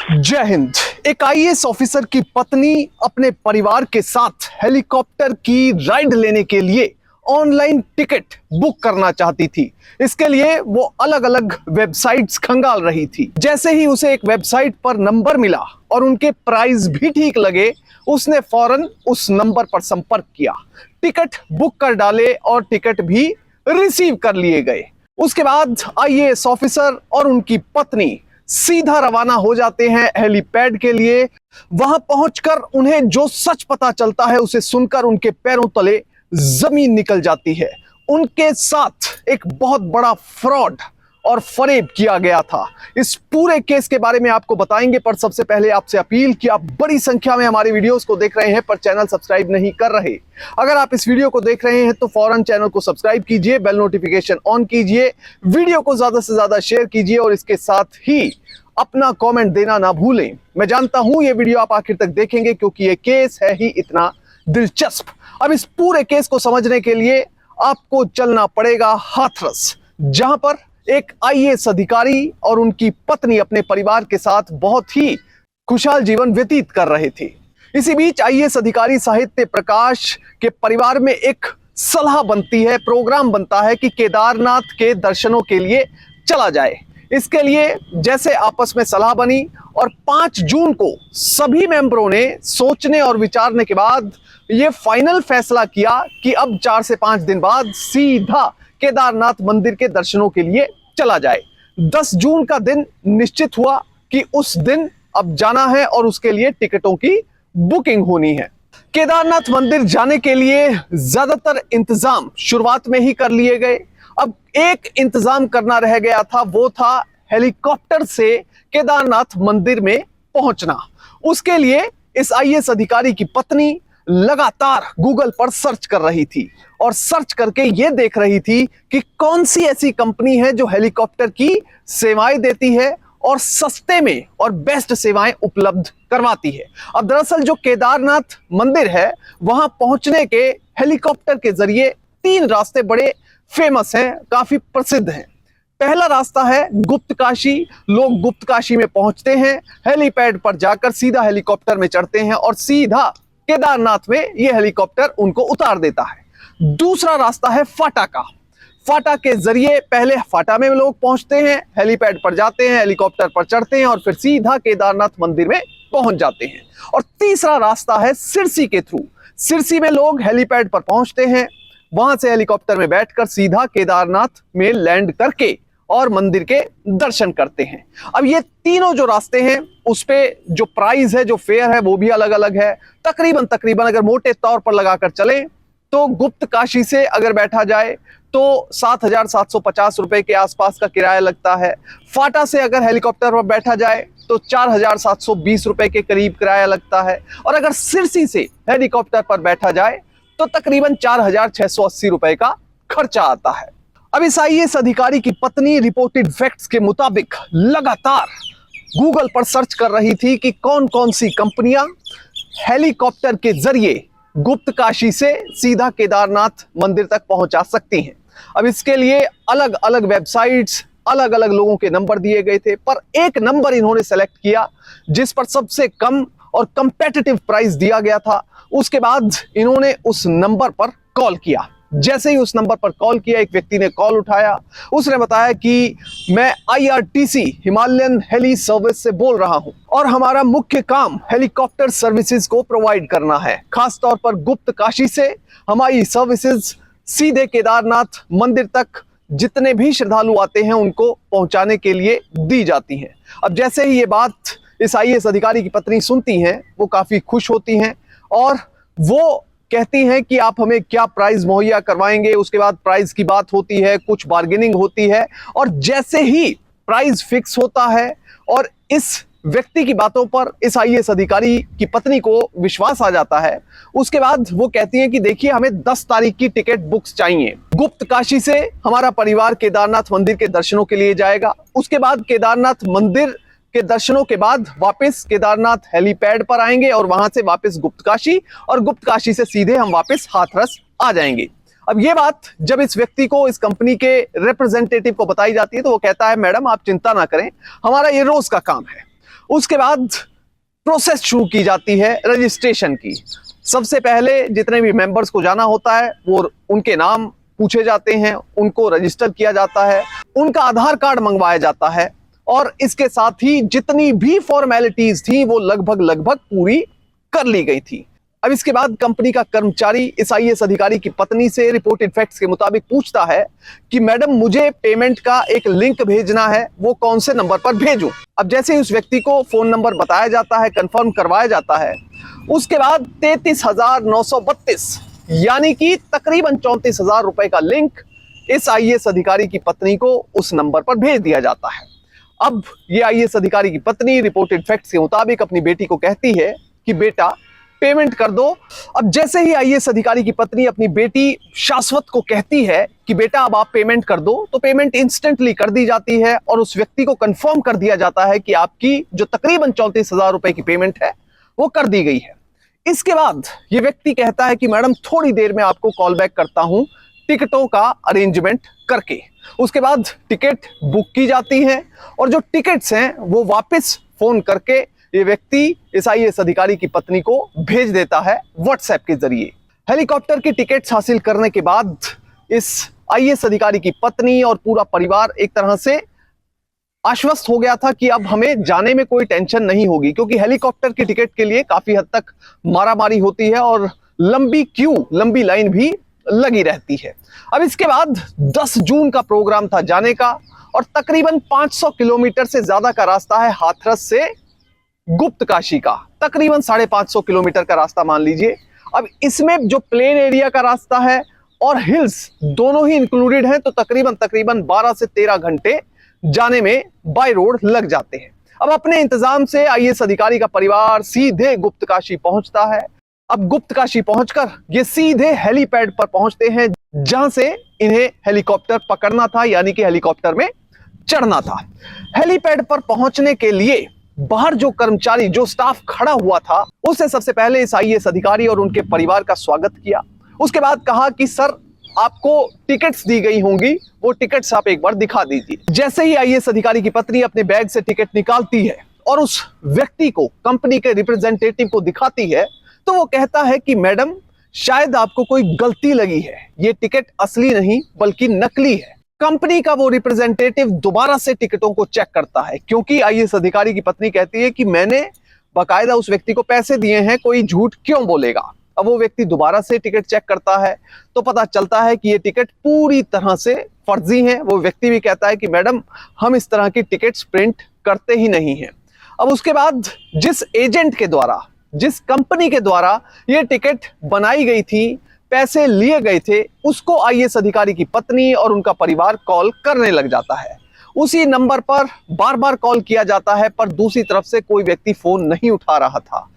जय हिंद। एक IAS officer की पत्नी अपने परिवार के साथ हेलीकॉप्टर की राइड लेने के लिए ऑनलाइन टिकट बुक करना चाहती थी। इसके लिए वो अलग अलग वेबसाइट्स खंगाल रही थी। जैसे ही उसे एक वेबसाइट पर नंबर मिला और उनके प्राइस भी ठीक लगे, उसने फौरन उस नंबर पर संपर्क किया, टिकट बुक कर डाले और टिकट भी रिसीव कर लिए गए। उसके बाद आईएएस ऑफिसर और उनकी पत्नी सीधा रवाना हो जाते हैं हेलीपैड के लिए। वहां पहुंचकर उन्हें जो सच पता चलता है उसे सुनकर उनके पैरों तले जमीन निकल जाती है। उनके साथ एक बहुत बड़ा फ्रॉड और फरेब किया गया था। इस पूरे केस के बारे में आपको बताएंगे, पर सबसे पहले आपसे अपील कि आप बड़ी संख्या में हमारे वीडियोस को देख रहे हैं पर चैनल सब्सक्राइब नहीं कर रहे। अगर आप इस वीडियो को देख रहे हैं तो फौरन चैनल को सब्सक्राइब कीजिए, बेल नोटिफिकेशन ऑन कीजिए, वीडियो को ज्यादा से ज्यादा शेयर कीजिए और इसके साथ ही अपना कमेंट देना ना भूलें। मैं जानता हूं ये वीडियो आप आखिर तक देखेंगे क्योंकि ये केस है ही इतना दिलचस्प। अब इस पूरे केस को समझने के लिए आपको चलना पड़ेगा हाथरस, जहां पर एक आईएएस अधिकारी और उनकी पत्नी अपने परिवार के साथ बहुत ही खुशहाल जीवन व्यतीत कर रहे थे। इसी बीच आईएएस अधिकारी साहित्य प्रकाश के परिवार में एक सलाह बनती है, प्रोग्राम बनता है कि केदारनाथ के दर्शनों के लिए चला जाए। इसके लिए जैसे आपस में सलाह बनी और 5 जून को सभी मेंबरों ने सोचने और विचारने के बाद यह फाइनल फैसला किया कि अब 4 से 5 दिन बाद सीधा केदारनाथ मंदिर के दर्शनों के लिए चला जाए। 10 जून का दिन निश्चित हुआ कि उस दिन अब जाना है और उसके लिए टिकटों की बुकिंग होनी है। केदारनाथ मंदिर जाने के लिए ज्यादातर इंतजाम शुरुआत में ही कर लिए गए। अब एक इंतजाम करना रह गया था, वो था हेलीकॉप्टर से केदारनाथ मंदिर में पहुंचना। उसके लिए इस आईएएस अधिकारी की पत्नी लगातार गूगल पर सर्च कर रही थी और सर्च करके ये देख रही थी कि कौन सी ऐसी कंपनी है जो हेलीकॉप्टर की सेवाएं देती है और सस्ते में और बेस्ट सेवाएं उपलब्ध करवाती है। अब दरअसल जो केदारनाथ मंदिर है वहां पहुंचने के हेलीकॉप्टर के जरिए 3 रास्ते बड़े फेमस हैं, काफी प्रसिद्ध हैं। पहला रास्ता है गुप्त काशी। लोग गुप्त काशी में पहुंचते हैं, हेलीपैड पर जाकर सीधा हेलीकॉप्टर में चढ़ते हैं और सीधा केदारनाथ में यह हेलीकॉप्टर उनको उतार देता है। दूसरा रास्ता है फाटा का। फाटा के जरिए पहले फाटा में लोग पहुंचते हैं, हेलीपैड पर जाते हैं, हेलीकॉप्टर पर चढ़ते हैं और फिर सीधा केदारनाथ मंदिर में पहुंच जाते हैं। और तीसरा रास्ता है सिरसी के थ्रू। सिरसी में लोग हेलीपैड पर पहुंचते हैं, वहां से हेलीकॉप्टर में बैठकर सीधा केदारनाथ में लैंड करके और मंदिर के दर्शन करते हैं। अब ये तीनों जो रास्ते हैं उस पे जो प्राइस है, जो फेयर है, वो भी अलग अलग है। तकरीबन अगर मोटे तौर पर लगाकर चलें तो गुप्त काशी से अगर बैठा जाए तो 7,750 रुपए के आसपास का किराया लगता है। फाटा से अगर हेलीकॉप्टर पर बैठा जाए तो 4,720 रुपए के करीब किराया लगता है और अगर सिरसी से हेलीकॉप्टर पर बैठा जाए तो तकरीबन 4,680 रुपए का खर्चा आता है। अब इस आईएएस अधिकारी की पत्नी रिपोर्टेड फैक्ट्स के मुताबिक लगातार गूगल पर सर्च कर रही थी कि कौन कौन सी कंपनियां हेलीकॉप्टर के जरिए गुप्त काशी से सीधा केदारनाथ मंदिर तक पहुंचा सकती हैं। अब इसके लिए अलग अलग वेबसाइट्स, अलग अलग लोगों के नंबर दिए गए थे, पर एक नंबर इन्होंने सेलेक्ट किया जिस पर सबसे कम और कंपेटिटिव प्राइस दिया गया था। उसके बाद इन्होंने उस नंबर पर कॉल किया। जैसे ही उस नंबर पर कॉल किया, एक व्यक्ति ने कॉल उठाया। उसने बताया कि मैं आईआरटीसी हिमालयन हेली सर्विस से बोल रहा हूं और हमारा मुख्य काम हेलीकॉप्टर सर्विसेज को प्रोवाइड करना है। खासतौर पर गुप्त काशी से हमारी सर्विसेज सीधे केदारनाथ मंदिर तक जितने भी श्रद्धालु आते हैं उनको पहुंचाने के लिए दी जाती हैं। अब जैसे ही ये बात इस आईएएस अधिकारी की पत्नी सुनती हैं, वो काफी खुश होती हैं और वो कहती हैं कि आप हमें क्या प्राइस मुहैया करवाएंगे। उसके बाद प्राइस की बात होती है, कुछ बार्गेनिंग होती है और जैसे ही प्राइस फिक्स होता है और इस व्यक्ति की बातों पर इस आईएएस अधिकारी की पत्नी को विश्वास आ जाता है, उसके बाद वो कहती हैं कि देखिए हमें 10 तारीख की टिकट बुक्स चाहिए। गुप्त काशी से हमारा परिवार केदारनाथ मंदिर के दर्शनों के लिए जाएगा। उसके बाद केदारनाथ मंदिर के दर्शनों के बाद वापस केदारनाथ हेलीपैड पर आएंगे और वहां से वापस गुप्त काशी और गुप्त काशी से सीधे हम वापस हाथरस आ जाएंगे। अब ये बात जब इस व्यक्ति को, इस कंपनी के रिप्रेजेंटेटिव को बताई जाती है तो वो कहता है मैडम आप चिंता ना करें, हमारा ये रोज का काम है। उसके बाद प्रोसेस शुरू की जाती है रजिस्ट्रेशन की। सबसे पहले जितने भी मेंबर्स को जाना होता है वो उनके नाम पूछे जाते हैं, उनको रजिस्टर किया जाता है, उनका आधार कार्ड मंगवाया जाता है और इसके साथ ही जितनी भी फॉर्मेलिटीज थी वो लगभग पूरी कर ली गई थी। अब इसके बाद कंपनी का कर्मचारी इस आईएएस अधिकारी की पत्नी से रिपोर्टेड फैक्ट्स के मुताबिक पूछता है कि मैडम मुझे पेमेंट का एक लिंक भेजना है, वो कौन से नंबर पर भेजूं। अब जैसे ही उस व्यक्ति को फोन नंबर बताया जाता है, कंफर्म करवाया जाता है, उसके बाद 33,932 यानी कि तकरीबन 34,000 रुपए का लिंक इस आईएएस अधिकारी की पत्नी को उस नंबर पर भेज दिया जाता है। अब ये आईएएस अधिकारी की पत्नी रिपोर्टेड फैक्ट्स के मुताबिक अपनी बेटी को कहती है कि बेटा पेमेंट कर दो। अब जैसे ही आईएएस अधिकारी की पत्नी अपनी बेटी शाश्वत को कहती है कि बेटा अब आप पेमेंट कर दो, तो पेमेंट इंस्टेंटली कर दी जाती है और उस व्यक्ति को कंफर्म कर दिया जाता है कि आपकी जो तकरीबन 34,000 रुपए की पेमेंट है वो कर दी गई है। इसके बाद ये व्यक्ति कहता है कि मैडम थोड़ी देर में आपको कॉल बैक करता हूं टिकटों का अरेंजमेंट करके। उसके बाद टिकट बुक की जाती है और जो टिकट्स हैं वो वापस फोन करके ये व्यक्ति इस आईएएस अधिकारी की पत्नी को भेज देता है व्हाट्सएप के जरिए। हेलीकॉप्टर की टिकट्स हासिल करने के बाद इस आईएएस अधिकारी की पत्नी और पूरा परिवार एक तरह से आश्वस्त हो गया था कि अब हमें जाने में कोई टेंशन नहीं होगी, क्योंकि हेलीकॉप्टर की टिकट के लिए काफी हद तक मारामारी होती है और लंबी लाइन भी लगी रहती है। अब इसके बाद 10 जून का प्रोग्राम था जाने का और तकरीबन 500 किलोमीटर से ज्यादा का रास्ता है हाथरस से गुप्तकाशी का, तकरीबन 550 किलोमीटर का रास्ता मान लीजिए। अब इसमें जो प्लेन एरिया का रास्ता है और हिल्स दोनों ही इंक्लूडेड हैं, तो तकरीबन 12 से 13 घंटे जाने में बाय रोड लग जाते हैं। अब अपने इंतजाम से आईएएस अधिकारी का परिवार सीधे गुप्तकाशी पहुंचता है। अब गुप्तकाशी पहुंचकर ये सीधे हेलीपैड पर पहुंचते हैं जहां से इन्हें हेलीकॉप्टर पकड़ना था, यानी कि हेलीकॉप्टर में चढ़ना था। हेलीपैड पर पहुंचने के लिए बाहर जो कर्मचारी, जो स्टाफ खड़ा हुआ था, उसने सबसे पहले इस आईएएस अधिकारी और उनके परिवार का स्वागत किया। उसके बाद कहा कि सर आपको टिकट्स दी गई होंगी, वो टिकट्स आप एक बार दिखा दीजिए। जैसे ही आईएएस अधिकारी की पत्नी अपने बैग से टिकट निकालती है और उस व्यक्ति को, कंपनी के रिप्रेजेंटेटिव को दिखाती है, तो वो कहता है कि मैडम शायद आपको कोई गलती लगी है, ये टिकट असली नहीं बल्कि नकली है। कंपनी का वो रिप्रेजेंटेटिव दोबारा से टिकटों को चेक करता है, क्योंकि आईएएस अधिकारी की पत्नी कहती है कि मैंने बाकायदा उस व्यक्ति को पैसे दिए हैं, कोई झूठ क्यों बोलेगा। अब वो व्यक्ति दोबारा से टिकट चेक करता है तो पता चलता है कि ये टिकट पूरी तरह से फर्जी हैं। वो व्यक्ति भी कहता है कि मैडम हम इस तरह की टिकट्स प्रिंट करते ही नहीं हैं। अब उसके बाद जिस एजेंट के द्वारा, जिस कंपनी के द्वारा ये टिकट बनाई गई थी, पैसे लिए गए थे, उसको आईएएस अधिकारी की पत्नी और उनका परिवार कॉल करने लग जाता है। उसी नंबर पर बार बार कॉल किया जाता है, पर दूसरी तरफ से कोई व्यक्ति फोन नहीं उठा रहा था।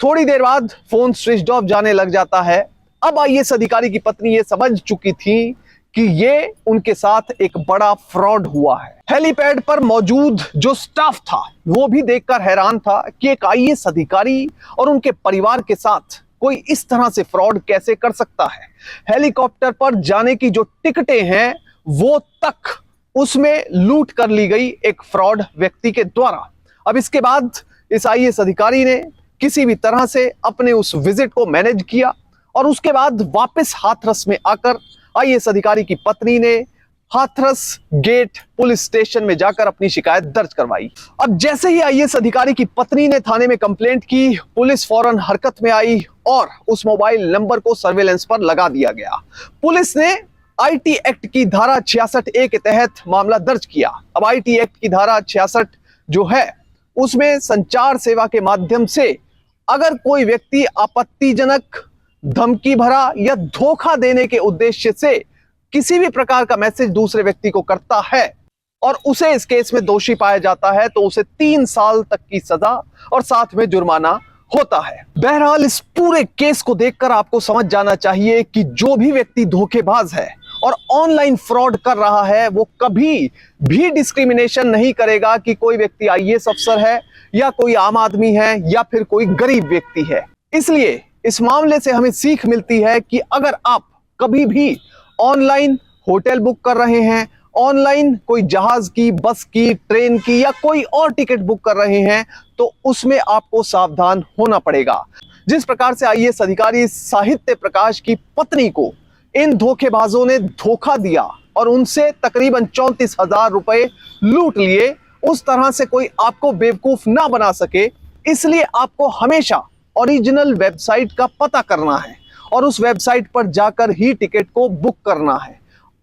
थोड़ी देर बाद फोन स्विच ऑफ जाने लग जाता है। अब आईएएस अधिकारी की पत्नी ये समझ चुकी थी कि ये उनके साथ एक बड़ा फ्रॉड हुआ है। हेलीपैड पर मौजूद जो स्टाफ था वो भी देखकर हैरान था कि एक आईएएस अधिकारी और उनके परिवार के साथ कोई इस तरह से फ्रॉड कैसे कर सकता है। हेलीकॉप्टर पर जाने की जो टिकटें हैं वो तक उसमें लूट कर ली गई एक फ्रॉड व्यक्ति के द्वारा। अब इसके बाद इस आईएएस अधिकारी ने किसी भी तरह से अपने उस विजिट को मैनेज किया और उसके बाद वापस हाथरस में आकर आईएएस अधिकारी की पत्नी ने हाथरस गेट पुलिस स्टेशन में जाकर अपनी शिकायत दर्ज करवाई। अब जैसे ही आईएएस अधिकारी की पत्नी ने थाने में कंप्लेंट की, पुलिस फौरन हरकत में आई और उस मोबाइल नंबर को सर्वेलेंस पर लगा दिया गया। पुलिस ने आईटी एक्ट की धारा 66A के तहत मामला दर्ज किया। अब आईटी एक्ट की धारा 66 जो है उसमें संचार सेवा के माध्यम से अगर कोई व्यक्ति आपत्तिजनक, धमकी भरा या धोखा देने के उद्देश्य से किसी भी प्रकार का मैसेज दूसरे व्यक्ति को करता है और उसे इस केस में दोषी पाया जाता है तो उसे 3 साल तक की सजा और साथ में जुर्माना होता है। बहरहाल इस पूरे केस को देखकर आपको समझ जाना चाहिए कि जो भी व्यक्ति धोखेबाज है और ऑनलाइन फ्रॉड कर रहा है वो कभी भी डिस्क्रिमिनेशन नहीं करेगा कि कोई व्यक्ति आईएएस अफसर है या कोई आम आदमी है या फिर कोई गरीब व्यक्ति है। इसलिए इस मामले से हमें सीख मिलती है कि अगर आप कभी भी ऑनलाइन होटल बुक कर रहे हैं, ऑनलाइन कोई जहाज की, बस की, ट्रेन की या कोई और टिकट बुक कर रहे हैं तो उसमें आपको सावधान होना पड़ेगा। जिस प्रकार से आईएएस अधिकारी साहित्य प्रकाश की पत्नी को इन धोखेबाजों ने धोखा दिया और उनसे तकरीबन 34,000 रुपए लूट लिए, उस तरह से कोई आपको बेवकूफ ना बना सके, इसलिए आपको हमेशा ओरिजिनल वेबसाइट का पता करना है और उस वेबसाइट पर जाकर ही टिकट को बुक करना है।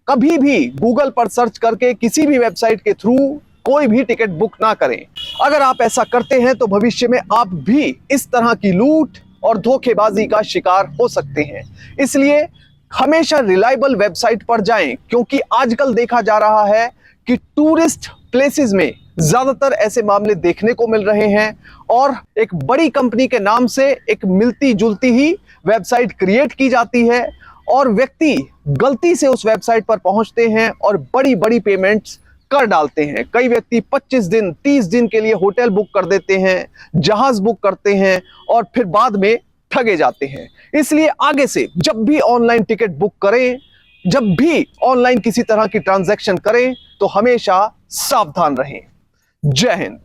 कभी भी गूगल पर सर्च करके किसी भी वेबसाइट के थ्रू कोई भी टिकट बुक ना करें। अगर आप ऐसा करते हैं तो भविष्य में आप भी इस तरह की लूट और धोखेबाजी का शिकार हो सकते हैं। इसलिए हमेशा रिलायबल वेबसाइट पर जाएं, क्योंकि आजकल देखा जा रहा है कि टूरिस्ट प्लेसेस में ज्यादातर ऐसे मामले देखने को मिल रहे हैं और एक बड़ी कंपनी के नाम से एक मिलती जुलती ही वेबसाइट क्रिएट की जाती है और व्यक्ति गलती से उस वेबसाइट पर पहुंचते हैं और बड़ी बड़ी पेमेंट्स कर डालते हैं। कई व्यक्ति 25 दिन 30 दिन के लिए होटल बुक कर देते हैं, जहाज बुक करते हैं और फिर बाद में ठगे जाते हैं। इसलिए आगे से जब भी ऑनलाइन टिकट बुक करें, जब भी ऑनलाइन किसी तरह की ट्रांजैक्शन करें तो हमेशा सावधान रहें। जय हिंद।